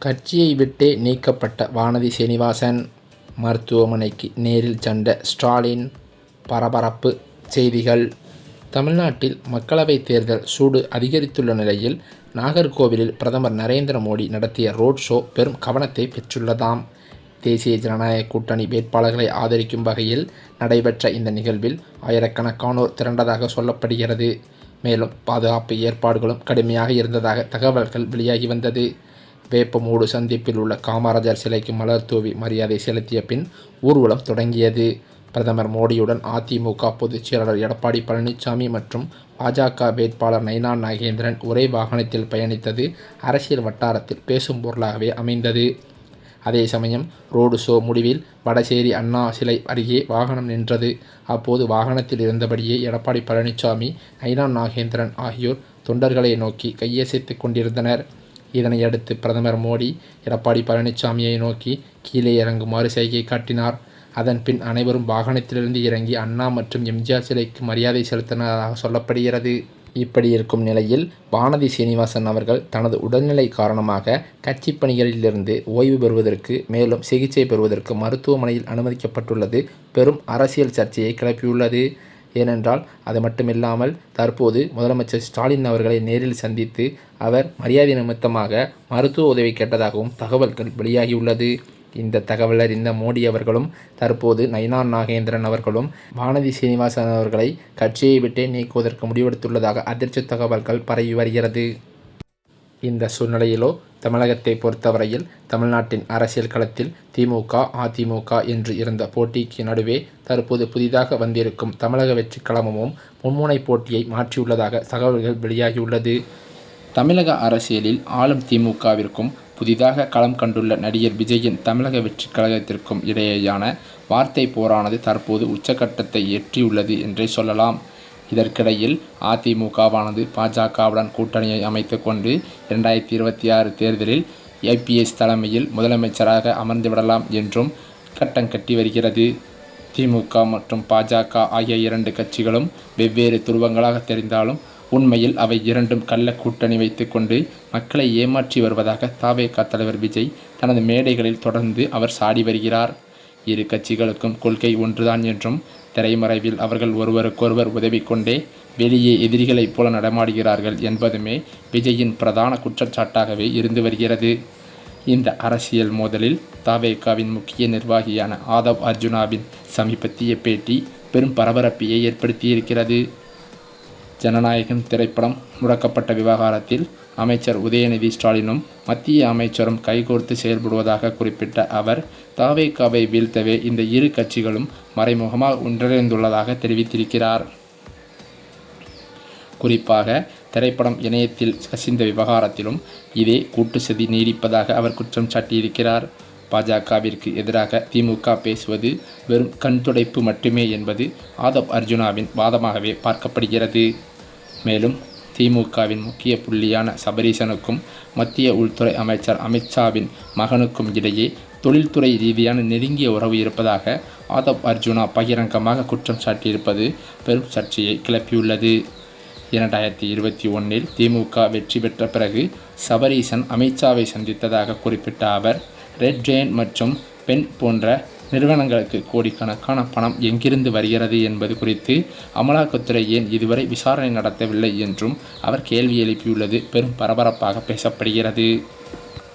கட்சியை விட்டே நீக்கப்பட்ட வானதி சீனிவாசன். மருத்துவமனைக்கு நேரில் சென்ற ஸ்டாலின். பரபரப்பு செய்திகள். தமிழ்நாட்டில் மக்களவைத் தேர்தல் சூடு அதிகரித்துள்ள நிலையில் நாகர்கோவிலில் பிரதமர் நரேந்திர மோடி நடத்திய ரோட் ஷோ பெரும் கவனத்தை பெற்றுள்ளதாம். தேசிய ஜனநாயக கூட்டணி வேட்பாளர்களை ஆதரிக்கும் வகையில் நடைபெற்ற இந்த நிகழ்வில் ஆயிரக்கணக்கானோர் திரண்டதாக சொல்லப்படுகிறது. மேலும் பாதுகாப்பு ஏற்பாடுகளும் கடுமையாக இருந்ததாக தகவல்கள் வெளியாகி வந்தது. வேப்பமூடு சந்திப்பில் உள்ள காமராஜர் சிலைக்கு மலர் தூவி மரியாதை செலுத்திய பின் ஊர்வலம் தொடங்கியது. பிரதமர் மோடியுடன் அதிமுக பொதுச் செயலாளர் எடப்பாடி பழனிசாமி மற்றும் பாஜக வேட்பாளர் நைனா நாகேந்திரன் ஒரே வாகனத்தில் பயணித்தது அரசியல் வட்டாரத்தில் பேசும் பொருளாகவே அமைந்தது. அதே சமயம் ரோடு ஷோ முடிவில் வடசேரி அண்ணா சிலை அருகே வாகனம் நின்றது. அப்போது வாகனத்தில் இருந்தபடியே எடப்பாடி பழனிசாமி, நைனா நாகேந்திரன் ஆகியோர் தொண்டர்களை நோக்கி கையசைத்து கொண்டிருந்தனர். இதனையடுத்து பிரதமர் மோடி எடப்பாடி பழனிசாமியை நோக்கி கீழே இறங்குமாறு சைகை காட்டினார். அதன்பின் அனைவரும் வாகனத்திலிருந்து இறங்கி அண்ணா மற்றும் எம்ஜிஆர் சிலைக்கு மரியாதை செலுத்தினதாக சொல்லப்படுகிறது. இப்படி இருக்கும் நிலையில் வானதி சீனிவாசன் அவர்கள் தனது உடல்நிலை காரணமாக கட்சி பணிகளிலிருந்து ஓய்வு பெறுவதற்கு மேலும் சிகிச்சை பெறுவதற்கு மருத்துவமனையில் அனுமதிக்கப்பட்டுள்ளது பெரும் அரசியல் சர்ச்சையை கிளப்பியுள்ளது. ஏனென்றால் அது மட்டுமில்லாமல் தற்போது முதலமைச்சர் ஸ்டாலின் அவர்களை நேரில் சந்தித்து அவர் மரியாதை நிமித்தமாக மருத்துவ உதவி கேட்டதாகவும் தகவல்கள் வெளியாகியுள்ளது. இந்த தகவல் அறிந்த மோடி அவர்களும் தற்போது நைனா நாகேந்திரன் அவர்களும் வானதி சீனிவாசன் அவர்களை கட்சியை விட்டே நீக்குவதற்கு முடிவெடுத்துள்ளதாக அதிர்ச்சி தகவல்கள் பரவி வருகிறது. இந்த சூழ்நிலையிலோ தமிழகத்தை பொறுத்தவரையில் தமிழ்நாட்டின் அரசியல் களத்தில் திமுக, அதிமுக என்று இருந்த போட்டிக்கு நடுவே தற்போது புதிதாக வந்திருக்கும் தமிழக வெற்றி கழகமும் மும்முனை போட்டியை மாற்றியுள்ளதாக தகவல்கள் வெளியாகியுள்ளது. தமிழக அரசியலில் ஆளும் திமுகவிற்கும் புதிதாக களம் கண்டுள்ள நடிகர் விஜயின் தமிழக வெற்றி கழகத்திற்கும் இடையேயான வார்த்தை போரானது தற்போது உச்சக்கட்டத்தை எட்டியுள்ளது என்றே சொல்லலாம். இதற்கிடையில் அதிமுகவானது பாஜகவுடன் கூட்டணியை அமைத்து கொண்டு 2026 தேர்தலில் ஐபிஎஸ் தலைமையில் முதலமைச்சராக அமர்ந்துவிடலாம் என்றும் கட்டம் கட்டி வருகிறது. திமுக மற்றும் பாஜக ஆகிய இரண்டு கட்சிகளும் வெவ்வேறு துருவங்களாக தெரிந்தாலும் உண்மையில் அவை இரண்டும் கள்ள கூட்டணி வைத்து கொண்டு மக்களை ஏமாற்றி வருவதாக தவேக தலைவர் விஜய் தனது மேடைகளில் தொடர்ந்து அவர் சாடி வருகிறார். இரு கட்சிகளுக்கும் கொள்கை ஒன்றுதான் என்றும் திரைமறைவில் அவர்கள் ஒருவருக்கொருவர் உதவி கொண்டே வெளியே எதிரிகளைப் போல நடமாடுகிறார்கள் என்பதுமே விஜயின் பிரதான குற்றச்சாட்டாகவே இருந்து வருகிறது. இந்த அரசியல் மோதலில் தவேகவின் முக்கிய நிர்வாகியான ஆதவ் அர்ஜுனாவின் சமீபத்திய பேட்டி பெரும் பரபரப்பையை ஏற்படுத்தியிருக்கிறது. ஜனநாயகம் திரைப்படம் முடக்கப்பட்ட விவகாரத்தில் அமைச்சர் உதயநிதி ஸ்டாலினும் மத்திய அமைச்சரும் கைகோர்த்து செயல்படுவதாக குறிப்பிட்ட அவர் தவேகவை வீழ்த்தவே இந்த இரு கட்சிகளும் மறைமுகமாக ஒன்றிணைந்துள்ளதாக தெரிவித்திருக்கிறார். குறிப்பாக திரைப்படம் இணையத்தில் கசிந்த விவகாரத்திலும் இதே கூட்டு சதி நீடிப்பதாக அவர் குற்றம் சாட்டியிருக்கிறார். பாஜகவிற்கு எதிராக திமுக பேசுவது வெறும் கண்துடைப்பு மட்டுமே என்பது ஆதவ் அர்ஜுனாவின் வாதமாகவே பார்க்கப்படுகிறது. மேலும் திமுகவின் முக்கிய புள்ளியான சபரீசனுக்கும் மத்திய உள்துறை அமைச்சர் அமித்ஷாவின் மகனுக்கும் இடையே தொழில்துறை ரீதியான நெருங்கிய உறவு இருப்பதாக ஆதவ் அர்ஜுனா பகிரங்கமாக குற்றம் சாட்டியிருப்பது பெரும் சர்ச்சையை கிளப்பியுள்ளது. 2021 திமுக வெற்றி பெற்ற பிறகு சபரீசன் அமித்ஷாவை சந்தித்ததாக குறிப்பிட்ட அவர் ரெட் ஜெயண்ட் மற்றும் பென் போன்ற நிறுவனங்களுக்கு கோடிக்கணக்கான பணம் எங்கிருந்து வருகிறது என்பது குறித்து அமலாக்கத்துறை ஏன் இதுவரை விசாரணை நடத்தவில்லை என்றும் அவர் கேள்வி எழுப்பியுள்ளது பெரும் பரபரப்பாக பேசப்படுகிறது.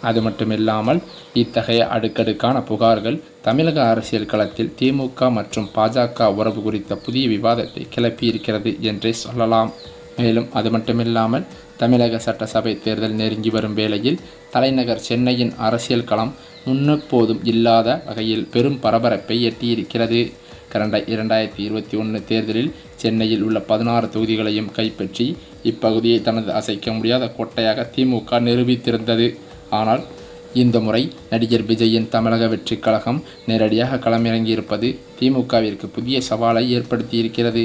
அது மட்டுமில்லாமல் இத்தகைய அடுக்கடுக்கான புகார்கள் தமிழக அரசியல் களத்தில் திமுக மற்றும் பாஜக உறவு குறித்த புதிய விவாதத்தை கிளப்பியிருக்கிறது என்றே சொல்லலாம். மேலும் அது மட்டுமில்லாமல் தமிழக சட்டசபை தேர்தல் நெருங்கி வரும் வேளையில் தலைநகர் சென்னையின் அரசியல் களம் முன்னெப்போதும் இல்லாத வகையில் பெரும் பரபரப்பை எட்டியிருக்கிறது. கடந்த 2021 தேர்தலில் சென்னையில் உள்ள 16 தொகுதிகளையும் கைப்பற்றி இப்பகுதியை தனது அசைக்க முடியாத கோட்டையாக திமுக நிரூபித்திருந்தது. ஆனால் இந்த முறை நடிகர் விஜயின் தமிழக வெற்றி கழகம் நேரடியாக களமிறங்கியிருப்பது திமுகவிற்கு புதிய சவாலை ஏற்படுத்தியிருக்கிறது.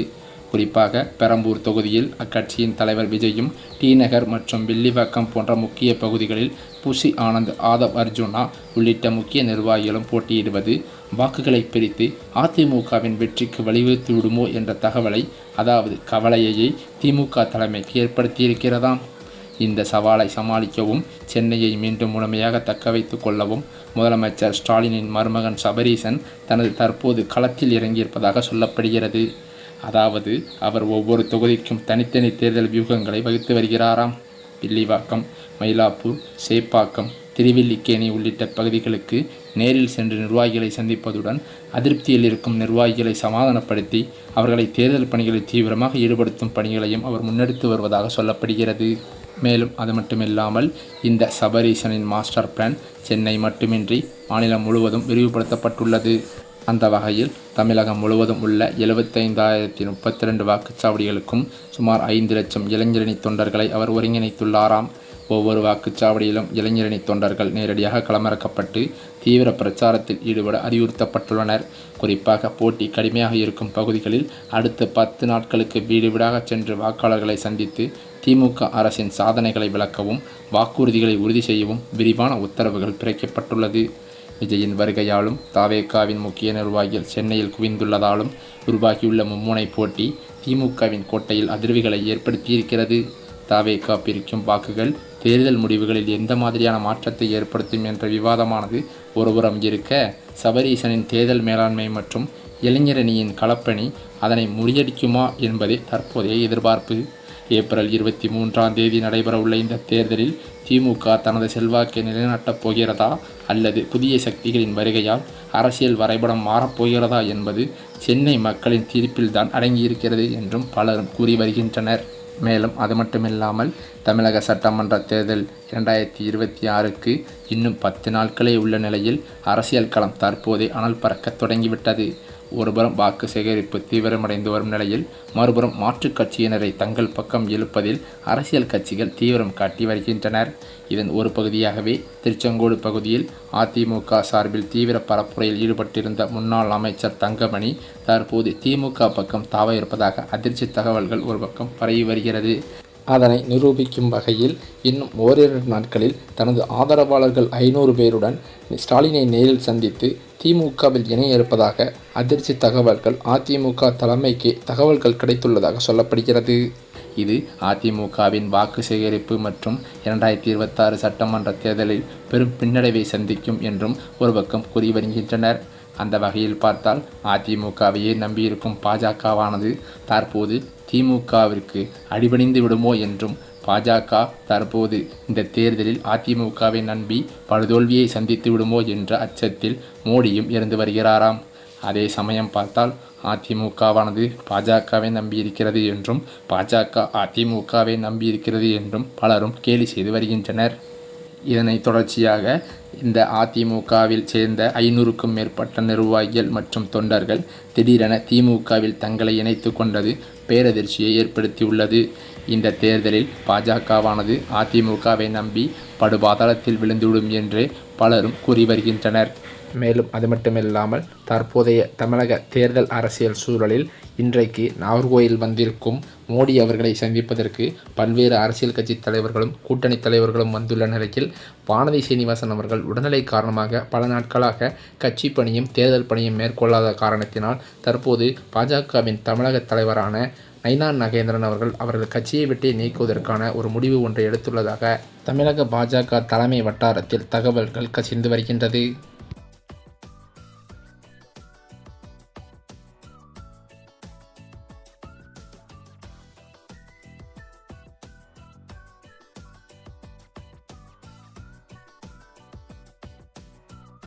குறிப்பாக பெரம்பூர் தொகுதியில் அக்கட்சியின் தலைவர் விஜயும் டி நகர் மற்றும் வில்லிவாக்கம் போன்ற முக்கிய பகுதிகளில் புசி ஆனந்த், ஆதவ் அர்ஜுனா உள்ளிட்ட முக்கிய நிர்வாகிகளும் போட்டியிடுவது வாக்குகளை பிரித்து அதிமுகவின் வெற்றிக்கு வழிவகுத்து விடுமோ என்ற தகவலை, அதாவது கவலையை திமுக தலைமைக்கு ஏற்படுத்தியிருக்கிறதாம். இந்த சவாலை சமாளிக்கவும் சென்னையை மீண்டும் முழுமையாக தக்க வைத்து கொள்ளவும் முதலமைச்சர் ஸ்டாலினின் மருமகன் சபரீசன் தனது தற்போது களத்தில் இறங்கியிருப்பதாக சொல்லப்படுகிறது. அதாவது அவர் ஒவ்வொரு தொகுதிக்கும் தனித்தனி தேர்தல் வியூகங்களை வகுத்து வருகிறாராம். வில்லிவாக்கம், மயிலாப்பூர், சேப்பாக்கம், திருவல்லிக்கேணி உள்ளிட்ட பகுதிகளுக்கு நேரில் சென்று நிர்வாகிகளை சந்திப்பதுடன் அதிருப்தியில் இருக்கும் நிர்வாகிகளை சமாதானப்படுத்தி அவர்களை தேர்தல் பணிகளில் தீவிரமாக ஈடுபடுத்தும் பணிகளையும் அவர் முன்னெடுத்து வருவதாக சொல்லப்படுகிறது. மேலும் அது மட்டுமில்லாமல் இந்த சபரீசனின் மாஸ்டர் பிளான் சென்னை மட்டுமின்றி மாநிலம் முழுவதும் விரிவுபடுத்தப்பட்டுள்ளது. அந்த வகையில் தமிழகம் முழுவதும் உள்ள 75,032 வாக்குச்சாவடிகளுக்கும் சுமார் 5 லட்சம் இளைஞரணி தொண்டர்களை அவர் ஒருங்கிணைத்துள்ளாராம். ஒவ்வொரு வாக்குச்சாவடியிலும் இளைஞரணி தொண்டர்கள் நேரடியாக களமிறக்கப்பட்டு தீவிர பிரச்சாரத்தில் ஈடுபட அறிவுறுத்தப்பட்டுள்ளனர். குறிப்பாக போட்டி கடுமையாக இருக்கும் பகுதிகளில் அடுத்த 10 நாட்களுக்கு வீடு வீடாக சென்று வாக்காளர்களை சந்தித்து திமுக அரசின் சாதனைகளை விளக்கவும் வாக்குறுதிகளை உறுதி செய்யவும் விரிவான உத்தரவுகள் பிறப்பிக்கப்பட்டுள்ளது. விஜயின் வருகையாலும் தாவேகாவின் முக்கிய நிர்வாகிகள் சென்னையில் குவிந்துள்ளதாலும் உருவாகியுள்ள மும்முனை போட்டி திமுகவின் கோட்டையில் அதிர்வுகளை ஏற்படுத்தியிருக்கிறது. தாவேகா பிரிக்கும் வாக்குகள் தேர்தல் முடிவுகளில் எந்த மாதிரியான மாற்றத்தை ஏற்படுத்தும் என்ற விவாதமானது ஒருபுறம் இருக்க, சபரீசனின் தேர்தல் மேலாண்மை மற்றும் இளைஞரணியின் களப்பணி அதனை முறியடிக்குமா என்பதே தற்போதைய எதிர்பார்ப்பு. ஏப்ரல் 23ஆம் தேதி நடைபெறவுள்ள இந்த தேர்தலில் திமுக தனது செல்வாக்கை நிலைநாட்டப் போகிறதா அல்லது புதிய சக்திகளின் வருகையால் அரசியல் வரைபடம் மாறப்போகிறதா என்பது சென்னை மக்களின் தீர்ப்பில்தான் அடங்கியிருக்கிறது என்றும் பலரும் கூறி வருகின்றனர். மேலும் அது மட்டுமில்லாமல் தமிழக சட்டமன்ற தேர்தல் 2026க்கு இன்னும் 10 நாட்களே உள்ள நிலையில் அரசியல் களம் தற்போதே அனல் பறக்க தொடங்கிவிட்டது. ஒருபுறம் வாக்கு சேகரிப்பு தீவிரமடைந்து வரும் நிலையில் மறுபுறம் மாற்றுக் கட்சியினரை தங்கள் பக்கம் இழுப்பதில் அரசியல் கட்சிகள் தீவிரம் காட்டி வருகின்றனர். இதன் ஒரு பகுதியாகவே திருச்செங்கோடு பகுதியில் அதிமுக சார்பில் தீவிர பரப்புரையில் ஈடுபட்டிருந்த முன்னாள் அமைச்சர் தங்கமணி தற்போது திமுக பக்கம் தாவ இருப்பதாக அதிர்ச்சி தகவல்கள் ஒரு பக்கம் பரவி வருகிறது. அதனை நிரூபிக்கும் வகையில் இன்னும் ஓரிரு நாட்களில் தனது ஆதரவாளர்கள் 500 பேருடன் ஸ்டாலினை நேரில் சந்தித்து திமுகவில் இணைய இருப்பதாக அதிர்ச்சி தகவல்கள் அதிமுக தலைமைக்கு தகவல்கள் கிடைத்துள்ளதாக சொல்லப்படுகிறது. இது அதிமுகவின் வாக்கு சேகரிப்பு மற்றும் 2026 சட்டமன்ற தேர்தலில் பெரும் பின்னடைவை சந்திக்கும் என்றும் ஒரு பக்கம் கூறி வருகின்றனர். அந்த வகையில் பார்த்தால் அதிமுகவையே நம்பியிருக்கும் பாஜகவானது தற்போது திமுகவிற்கு அடிபணிந்து விடுமோ என்றும், பாஜக தற்போது இந்த தேர்தலில் அதிமுகவை நம்பி படுதோல்வியை சந்தித்து விடுமோ என்ற அச்சத்தில் மோடியும் இருந்து வருகிறாராம். அதே சமயம் பார்த்தால் அதிமுகவானது பாஜகவை நம்பியிருக்கிறது என்றும் பாஜக அதிமுகவை நம்பியிருக்கிறது என்றும் பலரும் கேலி செய்து வருகின்றனர். இதனை தொடர்ச்சியாக இந்த அதிமுகவில் சேர்ந்த 500க்கும் மேற்பட்ட நிர்வாகிகள் மற்றும் தொண்டர்கள் திடீரென திமுகவில் தங்களை இணைத்து கொண்டது பேரதிர்ச்சியை ஏற்படுத்தியுள்ளது. இந்த தேர்தலில் பாஜகவானது அதிமுகவை நம்பி படுபாதாளத்தில் விழுந்துவிடும் என்று பலரும் கூறி வருகின்றனர். மேலும் அது மட்டுமில்லாமல் தற்போதைய தமிழக தேர்தல் அரசியல் சூழலில் இன்றைக்கு நாகர்கோயில் வந்திருக்கும் மோடி அவர்களை சந்திப்பதற்கு பல்வேறு அரசியல் கட்சி தலைவர்களும் கூட்டணி தலைவர்களும் வந்துள்ள நிலையில் வானதி சீனிவாசன் அவர்கள் உடல்நிலை காரணமாக பல நாட்களாக கட்சி பணியும் தேர்தல் பணியும் மேற்கொள்ளாத காரணத்தினால் தற்போது பாஜகவின் தமிழக தலைவரான நைனா நாகேந்திரன் அவர்கள் கட்சியை விட்டு நீக்குவதற்கான ஒரு முடிவு ஒன்றை எடுத்துள்ளதாக தமிழக பாஜக தலைமை வட்டாரத்தில் தகவல்கள் கசிந்து வருகின்றது.